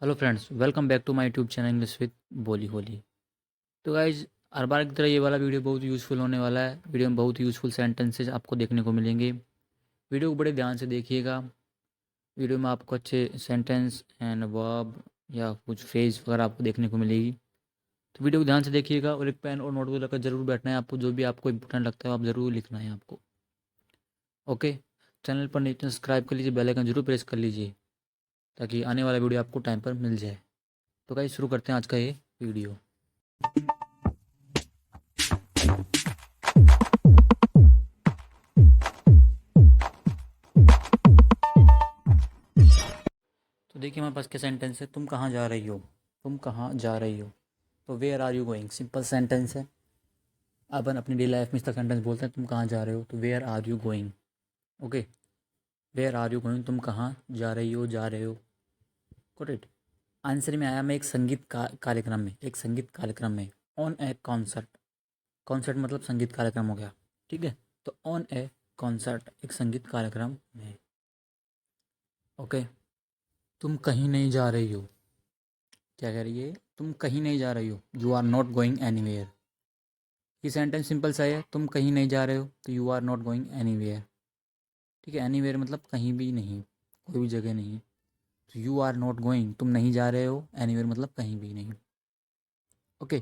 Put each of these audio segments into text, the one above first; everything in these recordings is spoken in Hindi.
Hello friends, welcome back to my YouTube channel English with बोली होली। तो गाइज, हर बार की तरह ये वाला वीडियो बहुत यूज़फुल होने वाला है। वीडियो में बहुत यूज़फुल सेंटेंसेस आपको देखने को मिलेंगे। वीडियो को बड़े ध्यान से देखिएगा। वीडियो में आपको अच्छे सेंटेंस एंड वर्ब या कुछ फ्रेज वगैरह आपको देखने को मिलेगी। तो वीडियो को ध्यान से देखिएगा और एक पेन और नोटबुक लेकर जरूर बैठना है आपको। जो भी आपको इंपॉर्टेंट लगता है आप ज़रूर लिखना है आपको। ओके, चैनल पर नहीं तो सब्सक्राइब कर लीजिए, बेल आइकन जरूर प्रेस कर लीजिए ताकि आने वाला वीडियो आपको टाइम पर मिल जाए। तो गाइज, शुरू करते हैं आज का ये वीडियो। तो देखिए हमारे पास क्या सेंटेंस है, तुम कहाँ जा रही हो। तुम कहाँ जा रही हो, तो where are you going, simple sentence है। अपन अपनी डेली लाइफ में इसका सेंटेंस बोलते हैं, तुम कहाँ जा रहे हो, तो where are you going. Okay, where are you going, तुम कहाँ जा रही हो, जा रहे हो। Got it. आंसर में आया मैं एक संगीत कार्यक्रम में, एक संगीत कार्यक्रम में। ऑन ए कॉन्सर्ट, कॉन्सर्ट मतलब संगीत कार्यक्रम हो गया। ठीक है, तो ऑन ए कॉन्सर्ट, एक संगीत कार्यक्रम में। ओके, तुम कहीं नहीं जा रही हो, क्या कह रही है, तुम कहीं नहीं जा रही हो, you are not going anywhere. ये सेंटेंस सिंपल सा है, तुम कहीं नहीं जा रहे हो तो you are not going anywhere. ठीक है, एनीवेयर मतलब कहीं भी नहीं, कोई भी जगह नहीं। तो यू आर नॉट गोइंग, तुम नहीं जा रहे हो, एनीवेयर मतलब कहीं भी नहीं। ओके,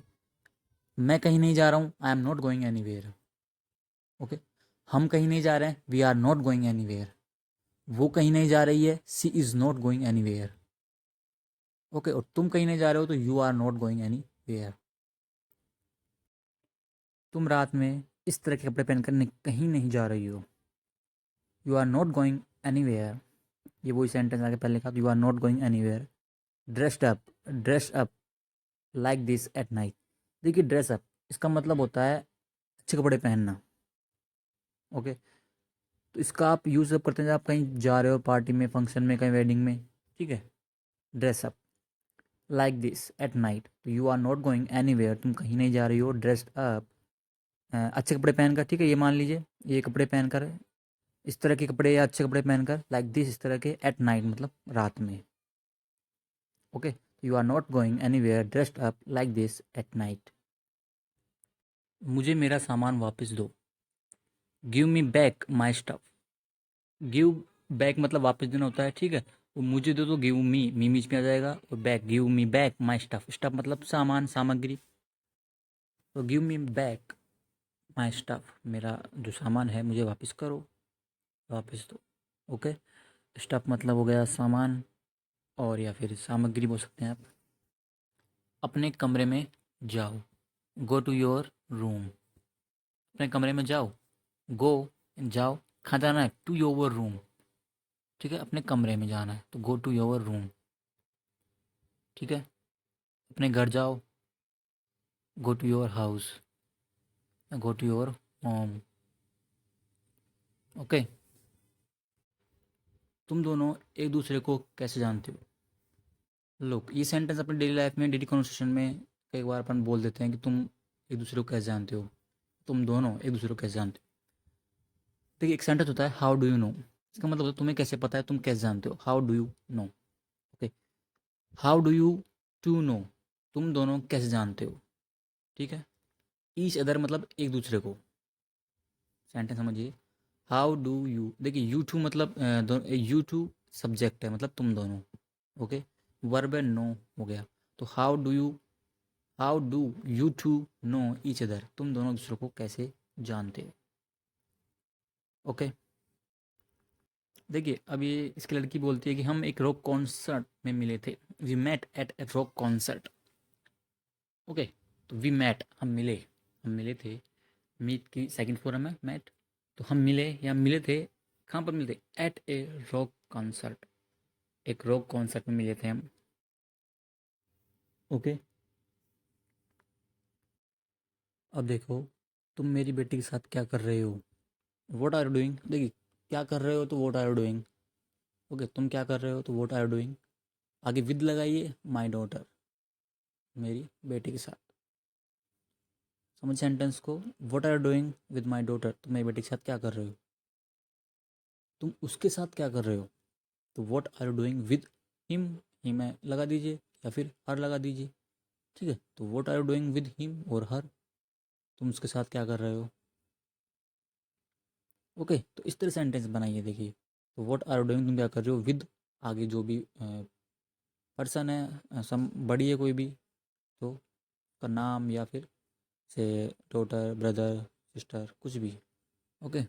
मैं कहीं नहीं जा रहा हूँ, I am not going anywhere. Okay, हम कहीं नहीं जा रहे हैं, we are not going anywhere. वो कहीं नहीं जा रही है, she is not going anywhere. Okay, और तुम कहीं नहीं जा रहे हो तो you are not going anywhere. तुम रात में इस तरह के कपड़े पहनकर कहीं नहीं जा रही हो, you are not going anywhere. ये वही सेंटेंस आगे पहले लिखा, you are not going anywhere. Dressed up, dress up like this at night. देखिए, ड्रेस अप इसका मतलब होता है अच्छे कपड़े पहनना। ओके, तो इसका आप यूज़ अप करते हैं जब आप कहीं जा रहे हो, पार्टी में, फंक्शन में, कहीं वेडिंग में। ठीक है, dress up like this at night, तो you are not going anywhere, तुम कहीं नहीं जा रही हो, ड्रेस्ड अप अच्छे कपड़े पहनकर। ठीक है, ये मान लीजिए ये कपड़े पहनकर, इस तरह के कपड़े या अच्छे कपड़े पहनकर, लाइक दिस इस तरह के, एट नाइट मतलब रात में। Okay, you are not going anywhere dressed up like this at night. मुझे मेरा सामान वापस दो, give me back my stuff. Give back मतलब वापस देना होता है। ठीक है, वो मुझे दो तो गिव मी बीच में आ जाएगा, और back, give me back my stuff. Stuff मतलब सामान, सामग्री। तो give me back my stuff, मेरा जो सामान है मुझे वापस करो, वापस दो। ओके, स्टफ मतलब हो गया सामान, और या फिर सामग्री बोल सकते हैं आप। अपने कमरे में जाओ, गो टू योर रूम। अपने कमरे में जाओ, गो, जाओ, कहाँ जाना है, टू योर रूम। ठीक है, अपने कमरे में जाना है तो गो टू योर रूम। ठीक है, अपने घर जाओ, go to your house, go to your home. Okay, तुम दोनों एक दूसरे को कैसे जानते हो। लोग, ये सेंटेंस अपनी डेली लाइफ में, डेली कन्वर्सेशन में कई बार अपन बोल देते हैं कि तुम एक दूसरे को कैसे जानते हो, तुम दोनों एक दूसरे को कैसे जानते हो। देखिए, एक सेंटेंस होता है हाउ डू यू नो, इसका मतलब होता है तुम्हें कैसे पता है, तुम कैसे जानते हो, how do you know. Okay, how do you two know, तुम दोनों कैसे जानते हो। ठीक है, ईच अदर मतलब एक दूसरे को। सेंटेंस समझिए, हाउ डू यू, देखिए यू टू मतलब यू टू सब्जेक्ट है, मतलब तुम दोनों। ओके, वर्ब है नो हो गया, तो how do you two know each other, तुम दोनों दूसरों को कैसे जानते हो। ओके, देखिए अब ये इसकी लड़की बोलती है कि हम एक रॉक कॉन्सर्ट में मिले थे, we met at a rock concert. Okay, तो वी मेट हम मिले थे, मीट की सेकंड फॉर्म है मेट। तो हम मिले या मिले थे, कहाँ पर मिले थे, एट ए रॉक कॉन्सर्ट, एक रॉक कॉन्सर्ट में मिले थे हम। ओके, अब देखो, तुम मेरी बेटी के साथ क्या कर रहे हो, वॉट आर यू डूइंग। देखिए, क्या कर रहे हो तो what are you doing. Okay, तुम क्या कर रहे हो तो वॉट आर यू डूइंग, आगे विद लगाइए, माई डॉटर, मेरी बेटी के साथ। समझ सेंटेंस को, what are you doing with my daughter, तुम मेरी बेटी के साथ क्या कर रहे हो, तुम उसके साथ क्या कर रहे हो, तो what are you doing with him ही में लगा दीजिए या फिर हर लगा दीजिए। ठीक है, तो what are you doing with him और हर, तुम उसके साथ क्या कर रहे हो। ओके, तो इस तरह सेंटेंस बनाइए। देखिए, तो व्हाट आर यू डूइंग, तुम क्या कर रहे हो, विद आगे जो भी पर्सन है, सम बड़ी है कोई भी, तो का नाम या फिर से डॉटर, ब्रदर, सिस्टर, कुछ भी। ओके,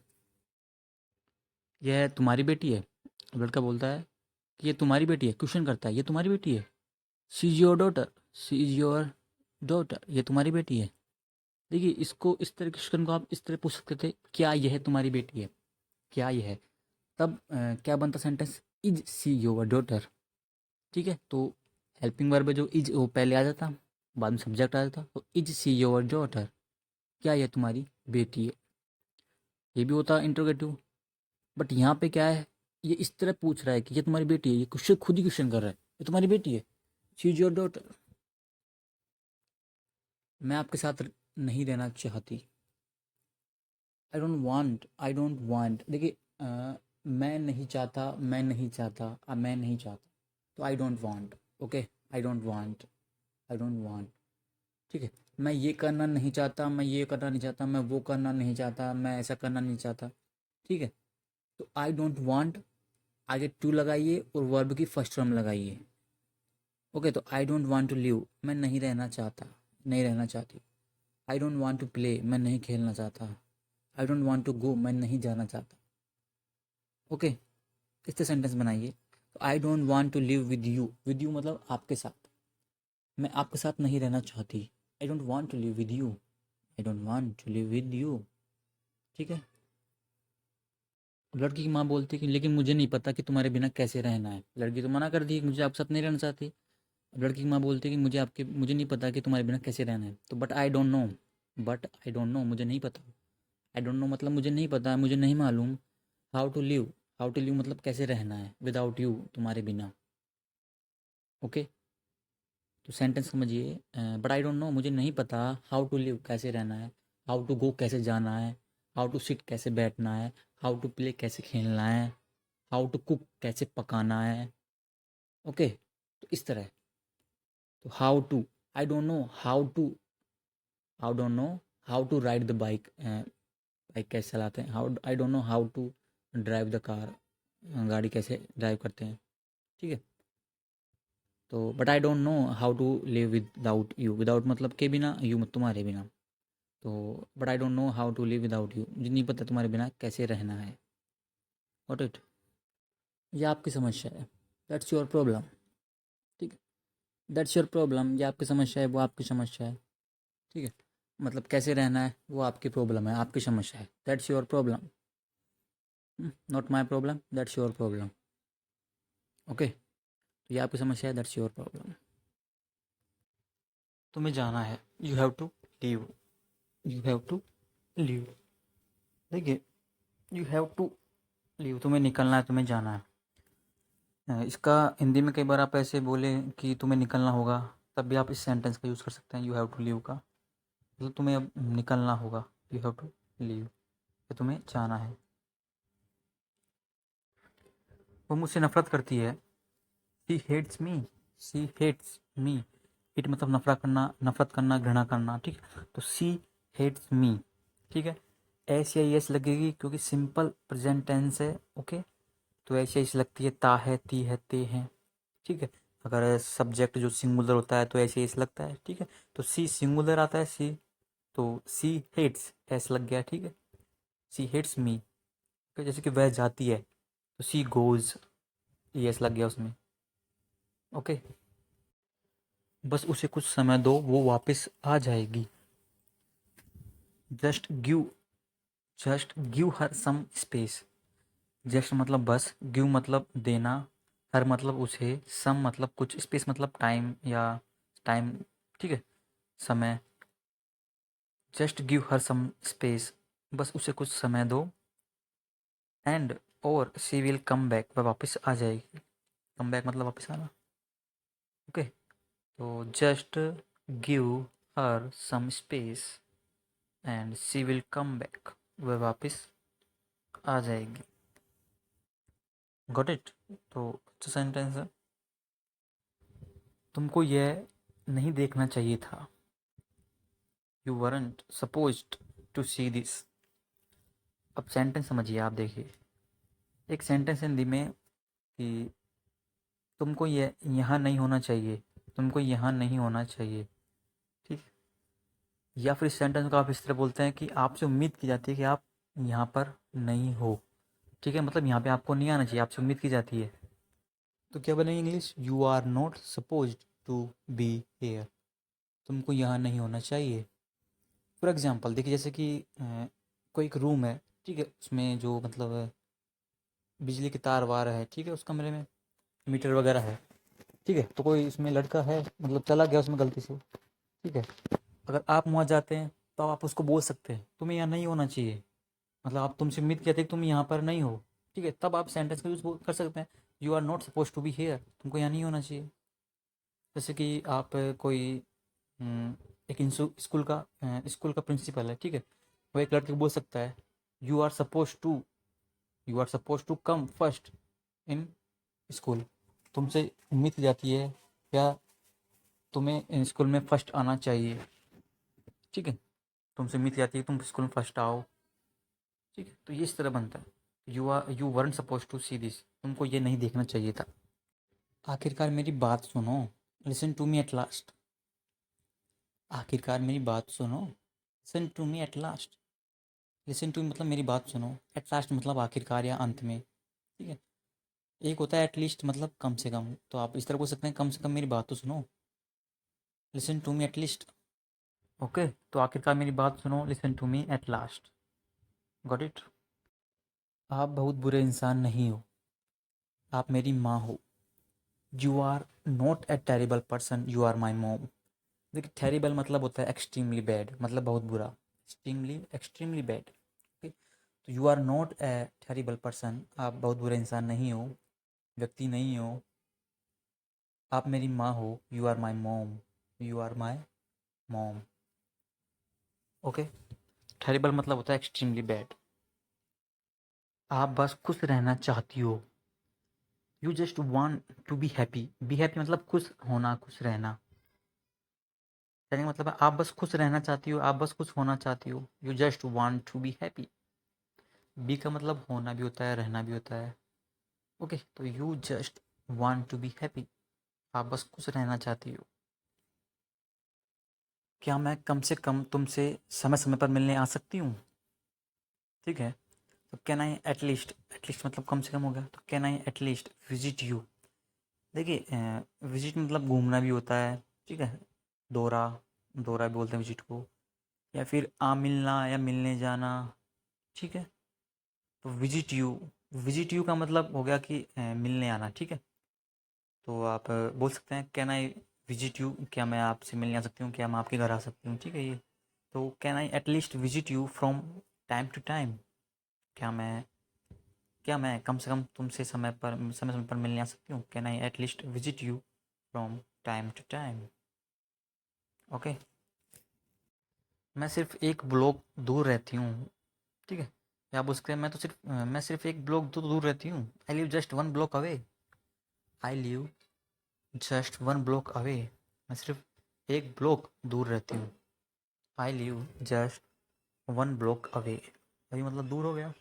यह तुम्हारी बेटी है। लड़का बोलता है कि ये तुम्हारी बेटी है, क्वेश्चन करता है ये तुम्हारी बेटी है। She is your daughter, she is your daughter, ये तुम्हारी बेटी है। देखिए, इसको इस तरह क्वेश्चन को आप इस तरह पूछ सकते थे, क्या यह तुम्हारी बेटी है, क्या यह है। तब क्या बनता sentence, is see your daughter. ठीक है, तो हेल्पिंग वर्ब जो इज वो पहले आ जाता, बाद में सब्जेक्ट आ जाता, तो इज सी योर डॉटर, क्या यह तुम्हारी बेटी है। ये भी होता इंट्रोगेटिव। बट यहाँ पे क्या है, ये इस तरह पूछ रहा है कि ये तुम्हारी बेटी है, ये क्वेश्चन खुद ही क्वेश्चन कर रहा है, ये तुम्हारी बेटी है, शी इज योर डॉटर। मैं आपके साथ नहीं रहना चाहती, आई डोंट वांट। देखिए, मैं नहीं चाहता, मैं नहीं चाहता, अब मैं नहीं चाहता, तो I don't want. Okay, I don't want, I don't want. ठीक है, मैं ये करना नहीं चाहता, मैं ये करना नहीं चाहता, मैं वो करना नहीं चाहता, मैं ऐसा करना नहीं चाहता। ठीक है, तो आई डोंट वांट आगे टू लगाइए और वर्ब की फर्स्ट फॉर्म लगाइए। ओके, तो I don't want to live, मैं नहीं रहना चाहता, नहीं रहना चाहती। I don't want to play, मैं नहीं खेलना चाहता। I don't want to go, मैं नहीं जाना चाहता। ओके, इस तरह सेंटेंस बनाइए। तो I don't want to live with you मतलब आपके साथ, मैं आपके साथ नहीं रहना चाहती। I don't want to live with you, I don't want to live with you. ठीक है, लड़की की माँ बोलती है कि लेकिन मुझे नहीं पता कि तुम्हारे बिना कैसे रहना है। लड़की तो मना कर दी कि मुझे आपके साथ नहीं रहना चाहती। अब लड़की की माँ बोलती है कि मुझे नहीं पता कि तुम्हारे बिना कैसे रहना है। तो बट आई डोंट नो, मुझे नहीं पता। आई डोंट नो मतलब मुझे नहीं पता, मुझे नहीं मालूम। हाउ टू लिव मतलब कैसे रहना है, विदाउट यू, तुम्हारे बिना। ओके, तो सेंटेंस समझिए। बट आई डोंट नो, मुझे नहीं पता, हाउ टू लिव कैसे रहना है, हाउ टू गो कैसे जाना है, हाउ टू सिट कैसे बैठना है, हाउ टू प्ले कैसे खेलना है, हाउ टू कुक कैसे पकाना है। ओके, तो इस तरह। तो how to, I don't know how don't know how to ride the bike, bike कैसे चलाते हैं, how I don't know how to drive the car, गाड़ी कैसे ड्राइव करते हैं। ठीक है, तो but I don't know how to live without you, without मतलब के बिना, यू मत तुम्हारे बिना। तो but I don't know how to live without you, मुझे नहीं पता तुम्हारे बिना कैसे रहना है। वॉट इट, ये आपकी समस्या है, दैट्स योर प्रॉब्लम। ठीक है, दैट्स योर प्रॉब्लम, ये आपकी समस्या है, वो आपकी समस्या है। ठीक है, मतलब कैसे रहना है वो आपकी प्रॉब्लम है, आपकी समस्या है, that's your problem, not my problem, that's your problem. Okay, तो ये आपकी समस्या है, दैट्स योर प्रॉब्लम। तुम्हें जाना है, you have to leave, you have to leave. देखिए, यू हैव टू लीव, तुम्हें निकलना है, तुम्हें जाना है। इसका हिंदी में कई बार आप ऐसे बोले कि तुम्हें निकलना होगा, तब भी आप इस सेंटेंस का यूज़ कर सकते हैं, यू हैव टू लीव का। मतलब तुम्हें अब निकलना होगा, यू हैव टू लीव, या तुम्हें जाना है। वो मुझसे नफरत करती है, she hates me, she hates me. Hate मतलब नफरत करना, नफरत करना, घृणा करना। ठीक है, तो शी हेट्स मी। ठीक है, एस या एस लगेगी क्योंकि सिंपल प्रेजेंट टेंस है। ओके, तो एस या एस लगती है, ता है, ती है, ते हैं। ठीक है, अगर सब्जेक्ट जो सिंगुलर होता है तो ऐसे एस लगता है। ठीक है, तो सी सिंगुलर आता है, सी, तो सी हेट्स, एस लग गया। ठीक है, सी हेट्स मी। जैसे कि वह जाती है, तो सी गोज, यस लग गया उसमें। ओके, बस उसे कुछ समय दो, वो वापस आ जाएगी। Just give, just give her some space. Just मतलब बस, गिव मतलब देना, हर मतलब उसे, सम मतलब कुछ, स्पेस मतलब टाइम या टाइम। ठीक है, समय। Just give her some space, बस उसे कुछ समय दो। एंड और शी विल कम बैक, वह वापस आ जाएगी। कम बैक मतलब वापस आना। ओके, तो just give her some space and she will come back, वह वापस आ जाएगी। गॉट इट, तो अच्छा सेंटेंस है। तुमको यह नहीं देखना चाहिए था। You weren't supposed to see this. अब सेंटेंस समझिए आप, देखिए एक सेंटेंस हिंदी में कि तुमको ये यहाँ नहीं होना चाहिए, तुमको यहाँ नहीं होना चाहिए, ठीक। या फिर इस सेंटेंस को आप इस तरह बोलते हैं कि आपसे उम्मीद की जाती है कि आप यहाँ पर नहीं हो, ठीक है, मतलब यहाँ पे आपको नहीं आना चाहिए, आपसे उम्मीद की जाती है। तो क्या बनेगा English? You are not suppose to be here. तुमको यहाँ नहीं होना चाहिए। फॉर एग्जाम्पल देखिए, जैसे कि कोई एक रूम है, ठीक है, उसमें जो मतलब बिजली की तार वार है, ठीक है, उस कमरे में मीटर वगैरह है, ठीक है, तो कोई इसमें लड़का है, मतलब चला गया उसमें गलती से, ठीक है। अगर आप वहाँ जाते हैं तो आप उसको बोल सकते हैं तुम्हें यहाँ नहीं होना चाहिए, मतलब आप तुमसे उम्मीद किया था कि तुम यहाँ पर नहीं हो, ठीक है, तब आप सेंटेंस का यूज़ कर सकते हैं। You are not suppose to be here, तुमको यहाँ नहीं होना चाहिए। जैसे कि आप कोई एक स्कूल का प्रिंसिपल है, ठीक है, वो एक लड़के को बोल सकता है you are suppose to come first in school. तुमसे उम्मीद की जाती है या तुम्हें स्कूल में फर्स्ट आना चाहिए, ठीक है, तुमसे उम्मीद की जाती है कि तुम स्कूल में फर्स्ट आओ, ठीक है, तो ये इस तरह बनता है। You weren't suppose to see this, तुमको ये नहीं देखना चाहिए था। आखिरकार मेरी बात सुनो, listen to me at last. आखिरकार मेरी बात सुनो, listen to me at last. Listen to मतलब मेरी बात सुनो, एट लास्ट मतलब आखिरकार या अंत में, ठीक है। एक होता है एटलीस्ट मतलब कम से कम, तो आप इस तरह बोल सकते हैं कम से कम मेरी बात तो सुनो, listen to me at least. Okay, तो आखिरकार मेरी बात सुनो, listen to me at last. Got it? आप बहुत बुरे इंसान नहीं हो, आप मेरी माँ हो। You are not a terrible person, you are my mom. देखिए टेरिबल मतलब होता है एक्सट्रीमली बैड, मतलब बहुत बुरा, एक्सट्रीमली एक्सट्रीमली बैड, ओके। तो you are not a terrible person, आप बहुत बुरे इंसान नहीं हो, व्यक्ति नहीं हो, आप मेरी माँ हो। You are my mom, you are my mom, okay. Terrible मतलब होता है एक्सट्रीमली बैड। आप बस खुश रहना चाहती हो। You just want to be happy मतलब खुश होना, खुश रहना। कहने का मतलब है आप बस खुश रहना चाहती हो, आप बस खुश होना चाहती हो। You just want to be happy. Be का मतलब होना भी होता है, रहना भी होता है, ओके। तो you just want to be happy, आप बस खुश रहना चाहती हो। क्या मैं कम से कम तुमसे समय समय पर मिलने आ सकती हूँ, ठीक है। तो कैन आई एटलीस्ट, एटलीस्ट मतलब कम से कम हो गया, तो can I at least visit you. देखिए विजिट मतलब घूमना भी होता है, ठीक है, दौरा, दौरा भी बोलते हैं विजिट को, या फिर आ मिलना या मिलने जाना, ठीक है। तो विजिट यू का मतलब हो गया कि मिलने आना, ठीक है। तो आप बोल सकते हैं कैन आई विजिट यू, क्या मैं आपसे मिलने आ सकती हूँ, क्या मैं आपके घर आ सकती हूँ, ठीक है ये। तो can I at least visit you from time to time. क्या मैं क्या मैं कम से कम तुमसे समय समय पर मिलने आ सकती हूँ। Can I at least visit you from time to time, okay. मैं सिर्फ एक ब्लॉक दूर रहती हूँ, ठीक है। या आप उसके मैं सिर्फ एक ब्लॉक दूर रहती हूँ। I live just one block away. I live just one block away, मैं सिर्फ एक ब्लॉक दूर रहती हूँ। I live just one block away, अभी मतलब दूर हो गया।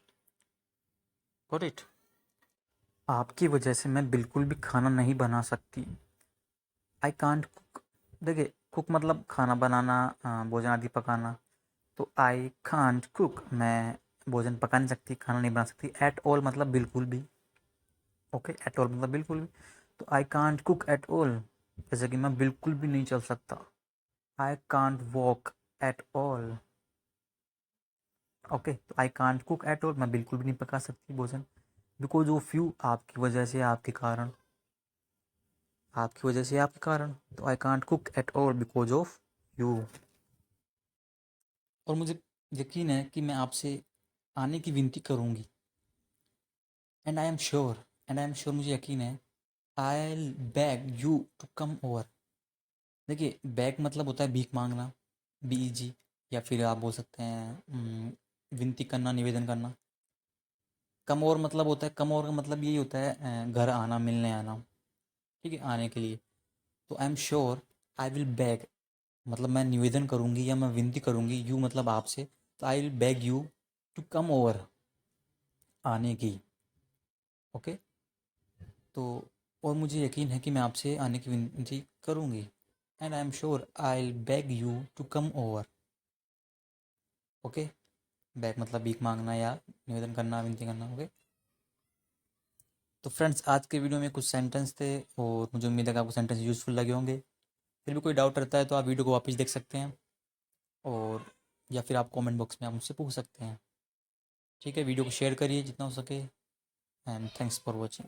Got it? आपकी वजह से मैं बिल्कुल भी खाना नहीं बना सकती। आई कांट कुक। देखिए कुक मतलब खाना बनाना, भोजन आदि पकाना। तो आई कांट कुक, मैं भोजन पका नहीं सकती, खाना नहीं बना सकती। एट ऑल मतलब बिल्कुल भी, ओके, एट ऑल मतलब बिल्कुल भी। तो I can't cook at all, जैसे कि मैं बिल्कुल भी नहीं चल सकता। I can't walk at all, okay. तो I can't cook at all, मैं बिल्कुल भी नहीं पका सकती भोजन। बिकॉज ऑफ यू, आपकी वजह से, आपके कारण, आपकी वजह से, आपके कारण। तो I can't cook at all because of you. और मुझे यकीन है कि मैं आपसे आने की विनती करूँगी। And I am sure, and I am sure मुझे यकीन है। I beg you to come over. देखिए बैग मतलब होता है भीख मांगना, BEG। या फिर आप बोल सकते हैं विनती करना, निवेदन करना। कम ओवर मतलब होता है, कम ओवर का मतलब यही होता है घर आना, मिलने आना, ठीक है, आने के लिए। तो आई am sure I will bag, मतलब मैं निवेदन करूँगी या मैं विनती करूँगी, यू मतलब आपसे, तो I will beg you to come over, आने की। ओके। तो और मुझे यकीन है कि मैं आपसे आने की विनती करूँगी, and I am sure I will beg you to come over. Okay. Beg मतलब भीख मांगना या निवेदन करना, विनती करना। ओके। तो फ्रेंड्स, आज के वीडियो में कुछ सेंटेंस थे और मुझे उम्मीद है कि आपको सेंटेंस यूज़फुल लगे होंगे। फिर भी कोई डाउट रहता है तो आप वीडियो को वापस देख सकते हैं, और या फिर आप कमेंट बॉक्स में आप मुझसे पूछ सकते हैं। ठीक है, वीडियो को शेयर करिए जितना हो सके, एंड थैंक्स फॉर वॉचिंग।